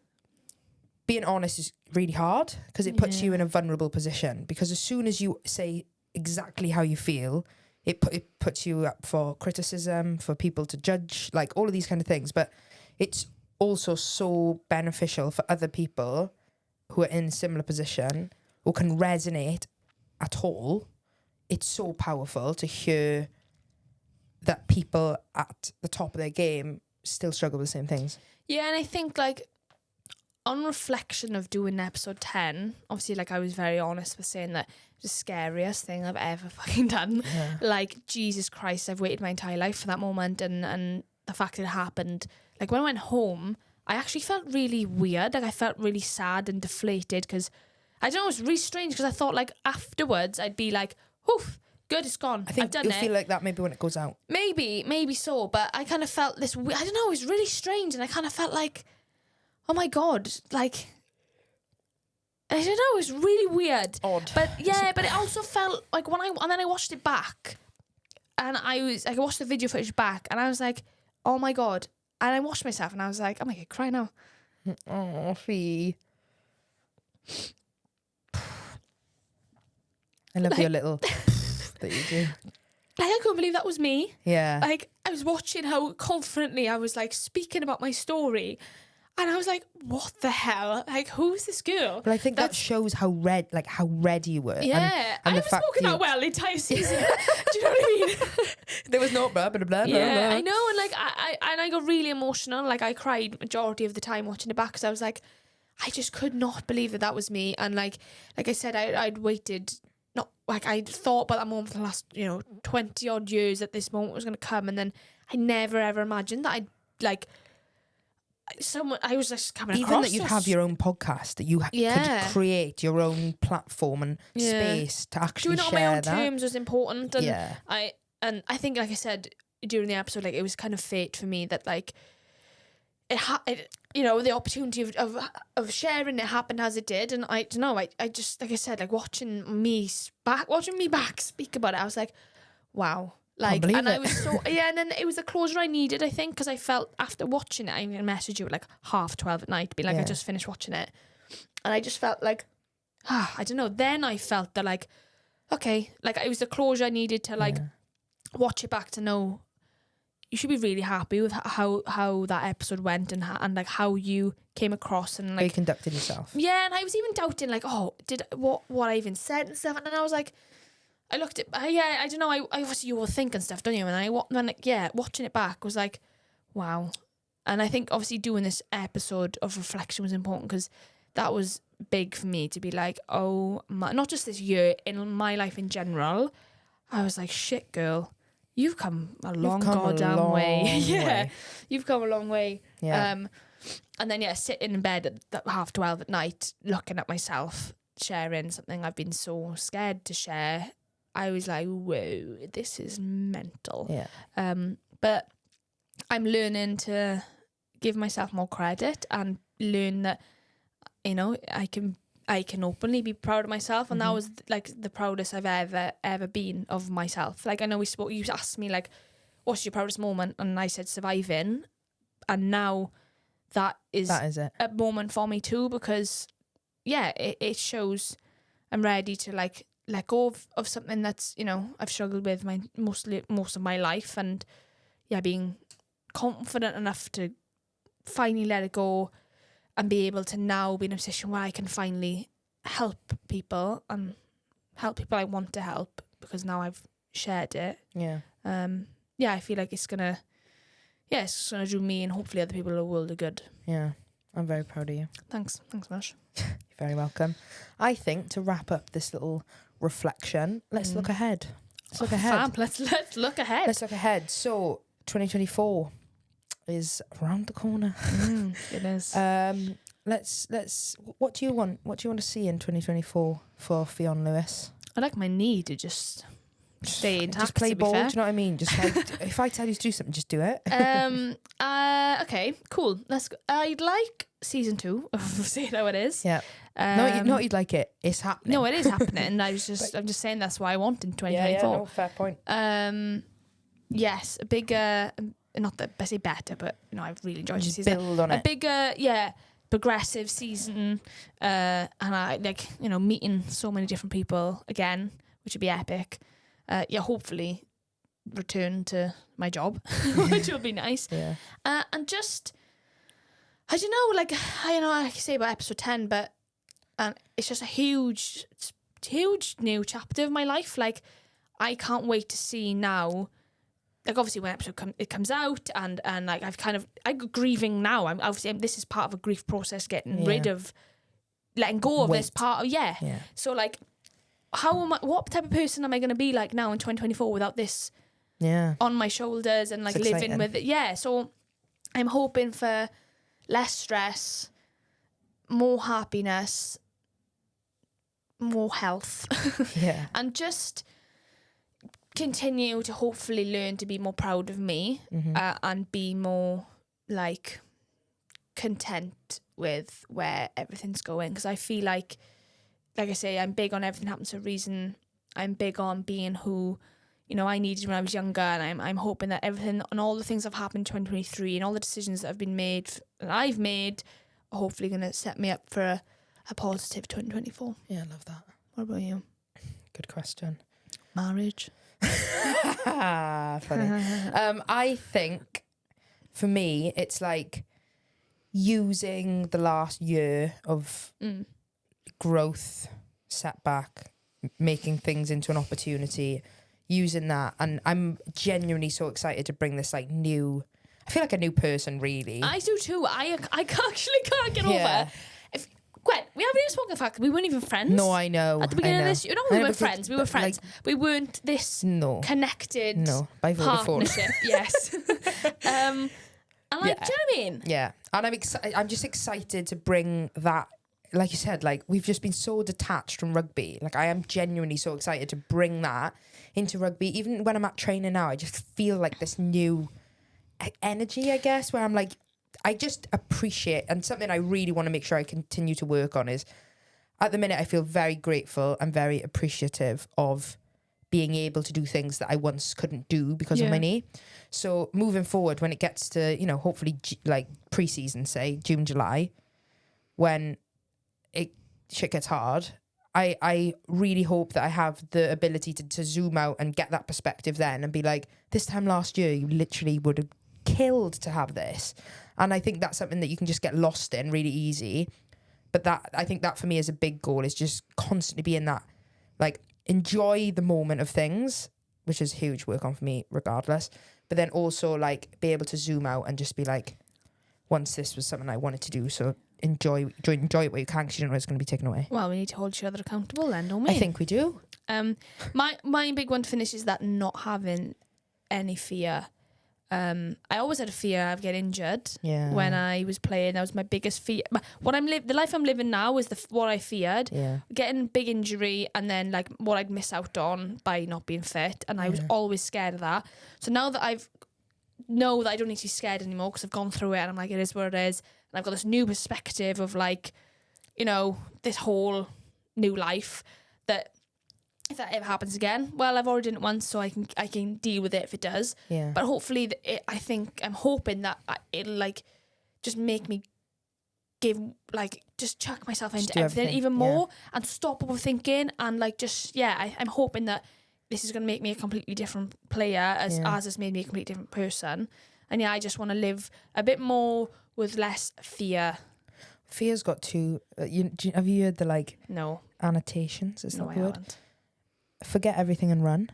being honest is really hard because it puts you in a vulnerable position. Because as soon as you say exactly how you feel, it puts you up for criticism, for people to judge, like all of these kind of things. But it's also so beneficial for other people who are in a similar position or can resonate at all. It's so powerful to hear that people at the top of their game still struggle with the same things. Yeah, and I think like on reflection of doing episode 10, obviously like I was very honest with saying that it was the scariest thing I've ever fucking done. Yeah. Like, Jesus Christ, I've waited my entire life for that moment, and the fact that it happened. Like when I went home, I actually felt really weird. Like I felt really sad and deflated because I don't know, it was really strange because I thought like afterwards I'd be like, oof, good, it's gone. I think I've done you'll feel like that maybe when it goes out. Maybe so, but I kind of felt this, I don't know, it was really strange, and I kind of felt like, oh my God, like, I don't know, it was really weird. Odd. But yeah, but it also felt like and then I watched it back, and I watched the video footage back, and I was like, oh my God. And I watched myself, and I was like, oh my God, cry now. Oh, Fee. I love your little that you do. Like, I couldn't believe that was me. Yeah. Like, I was watching how confidently I was, like, speaking about my story. And I was like, what the hell? Like, who's this girl? But I think that shows how ready you were. Yeah. And I haven't spoken that well the entire season. Do you know what I mean? There was no blah, blah, blah, yeah, blah, blah. I know. And, like, I got really emotional. Like, I cried majority of the time watching it back because I was like, I just could not believe that was me. And, like I said, I'd waited... Not like I thought about that moment for the last, 20 odd years that this moment was going to come, and then I never ever imagined that I'd like I was just coming even across that you'd have your own podcast, that you could create your own platform and space to actually doing it share on my own that. terms was important, and I think, like I said during the episode, like it was kind of fate for me that like the opportunity of sharing it happened as it did, and I don't know, I just, like I said, like watching me back speak about it, I was like, wow, like, and I was so and then it was the closure I needed, I think, because I felt after watching it, I messaged you at like 12:30 at night, being like, I just finished watching it, and I just felt like, I don't know, then I felt that like, okay, like it was the closure I needed to like watch it back to know. You should be really happy with how that episode went and like how you came across and like how you conducted yourself. Yeah, and I was even doubting like, did what I even said and stuff, and then I was like, I looked at I don't know, I obviously you will think and stuff, don't you? And watching it back was like, wow. And I think obviously doing this episode of reflection was important because that was big for me to be like, oh my, not just this year, in my life in general. I was like, shit, girl. You've come a long goddamn way. Yeah, you've come a long way. Yeah. And then, sitting in bed at 12:30 at night, looking at myself, sharing something I've been so scared to share. I was like, whoa, this is mental. Yeah. But I'm learning to give myself more credit and learn that, I can openly be proud of myself. And that was like the proudest I've ever been of myself. Like, I know you asked me like, what's your proudest moment? And I said surviving. And now that is it. a moment for me too, because it shows I'm ready to like let go of something that's, I've struggled with most of my life, and being confident enough to finally let it go and be able to now be in a position where I can finally help people and help people I want to help, because now I've shared it. I feel like it's gonna do me and hopefully other people in the world a good. Yeah, I'm very proud of you. Thanks Mash. You're very welcome. I think to wrap up this little reflection, let's look ahead. Let's look ahead. Fab. Let's look ahead. Let's look ahead. So 2024 is around the corner. It is. Let's. What do you want? What do you want to see in 2024 for Ffion Lewis? I like my knee to just stay intact. Just play to be ball. fair. Do you know what I mean? Just like, if I tell you to do something, just do it. Okay. Cool. Let's go. I'd like season 2. See how it is. Yeah. Not you'd like it. It's happening. No, it is happening. I'm just saying that's what I want in 2024. Yeah, no, fair point. Yes, a bigger, not that I say better, but I've really enjoyed this season. Build on it. A bigger, progressive season, and I like meeting so many different people again, which would be epic. Hopefully return to my job, which would be nice. Yeah. And just, I don't know, like I can say about episode 10, but it's just a huge new chapter of my life. Like, I can't wait to see now. Like, obviously when episode comes out, and like I'm grieving now. This is part of a grief process, getting rid of, letting go of this part of So like, what type of person am I going to be like now in 2024 without this on my shoulders and like living with it? So I'm hoping for less stress, more happiness, more health, and just continue to hopefully learn to be more proud of me, and be more like content with where everything's going, because I feel like I say, I'm big on everything happens for a reason. I'm big on being who I needed when I was younger, and I'm hoping that everything and all the things that have happened in 2023 and all the decisions that have been made and I've made are hopefully going to set me up for a positive 2024. Yeah, I love that. What about you? Good question. Marriage. Funny. I think for me it's like using the last year of growth, setback, making things into an opportunity, using that, and I'm genuinely so excited to bring this like new, I feel like a new person, really. I do too. I actually can't get over. Gwen, we haven't even spoken the fact that we weren't even friends. No, I know. At the beginning of this, we weren't friends. We were friends. Like, we weren't this connected by partnership. Yes. And like, do you know what I mean? Yeah. And I'm just excited to bring that. Like you said, like, we've just been so detached from rugby. Like, I am genuinely so excited to bring that into rugby. Even when I'm at training now, I just feel like this new energy, I guess, where I'm like, I just appreciate, and something I really want to make sure I continue to work on is, at the minute, I feel very grateful and very appreciative of being able to do things that I once couldn't do because of my knee. So moving forward, when it gets to, hopefully like pre-season, say June, July, when shit gets hard, I really hope that I have the ability to zoom out and get that perspective then and be like, this time last year, you literally would have killed to have this. And I think that's something that you can just get lost in really easy. But I think that for me is a big goal, is just constantly be in that, like, enjoy the moment of things, which is huge work on for me regardless. But then also like be able to zoom out and just be like, once this was something I wanted to do, so enjoy it where you can, because you don't know it's going to be taken away. Well, we need to hold each other accountable then, don't we? I think we do. My big one to finish is that not having any fear I always had a fear of getting injured. Yeah. When I was playing, that was my biggest fear. The life I'm living now is what I feared. Yeah. Getting big injury and then like what I'd miss out on by not being fit, and I was always scared of that. So now that I don't need to be scared anymore because I've gone through it, and I'm like, it is what it is, and I've got this new perspective of like, you know, this whole new life that if that ever happens again, well, I've already done it once, so I can deal with it if it does. Yeah. But hopefully, I'm hoping that it'll like just make me just chuck myself into everything even more and stop overthinking, and like just I'm hoping that this is going to make me a completely different player as it's made me a completely different person. And I just want to live a bit more with less fear. Fear's got two. Have you heard the like annotations? Is that the word? Haven't. Forget everything and run.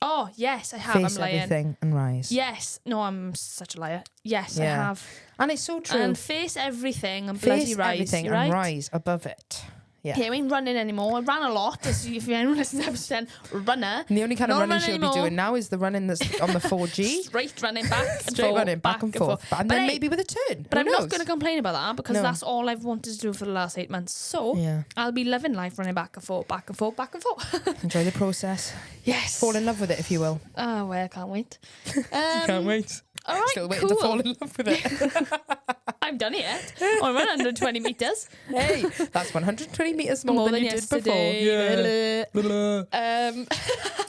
Oh yes, I have. Face I'm lying. everything and rise. Yes, no, I'm such a liar. Yes, I have. And it's so true. And face everything and face bloody rise. Everything You're right. and rise above it. Yeah. I ain't running anymore. I ran a lot. If anyone listens to episode 10, runner. And the only kind of running she'll anymore. be doing now is the running that's on the 4G. Straight running back and Straight forth. running back and forth. And then maybe with a turn. But I'm Who not knows? going to complain about that because that's all I've wanted to do for the last 8 months. So I'll be loving life running back and forth, back and forth, back and forth. Enjoy the process. Yes. Fall in love with it, if you will. Oh, well, I can't wait. Can't wait. All right, Still waiting to fall in love with it. I've done it yet. I'm 120 metres. Hey, that's 120 metres more than you yesterday. did before.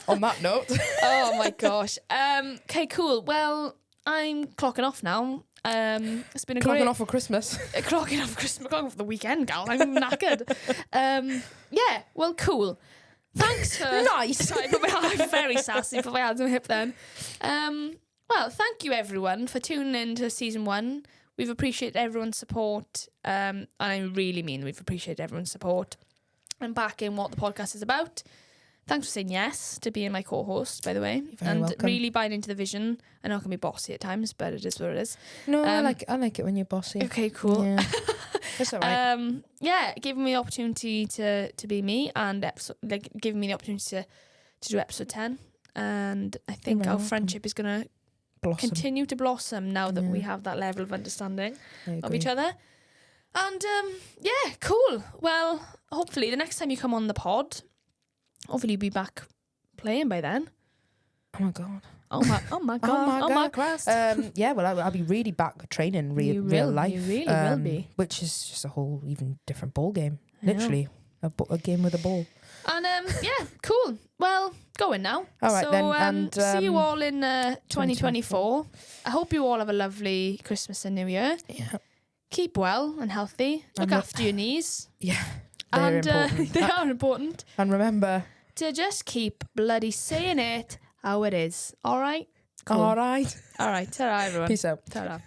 On that note. Oh my gosh. Okay, cool. Well, I'm clocking off now. It's been a Clocking great... off for Christmas. Clocking off Christmas. Clocking off for the weekend, gal. I'm knackered. Yeah, well, cool. Thanks for... Nice. Sorry, I'm very sassy. Put my hands on my hip then. Well, thank you everyone for tuning in to season 1. We've appreciated everyone's support, and I really mean we've appreciated everyone's support and backing what the podcast is about. Thanks for saying yes to being my co-host, by the way, and welcome. really buying into the vision. I know it can be bossy at times, but it is what it is. No, I like it when you're bossy. Okay, cool. Yeah. That's all right. Giving me the opportunity to be me, and giving me the opportunity to do episode 10, and I think our friendship is gonna continue to blossom now that we have that level of understanding of each other. And cool. Well, hopefully the next time you come on the pod, hopefully you'll be back playing by then. Oh my god. Oh my god. Oh my Christ. Well, I'll be really back training real life. You really will be. Which is just a whole even different ball game. Literally, a game with a ball. And cool. Well, going now. All right so, then. And see you all in 2024. I hope you all have a lovely Christmas and New Year. Yeah. Keep well and healthy. Look after your knees. Yeah. They're important. They are important. And remember to just keep bloody saying it how it is. All right? Cool. All right. All right. Ta-ra, everyone. Peace out. Ta-ra.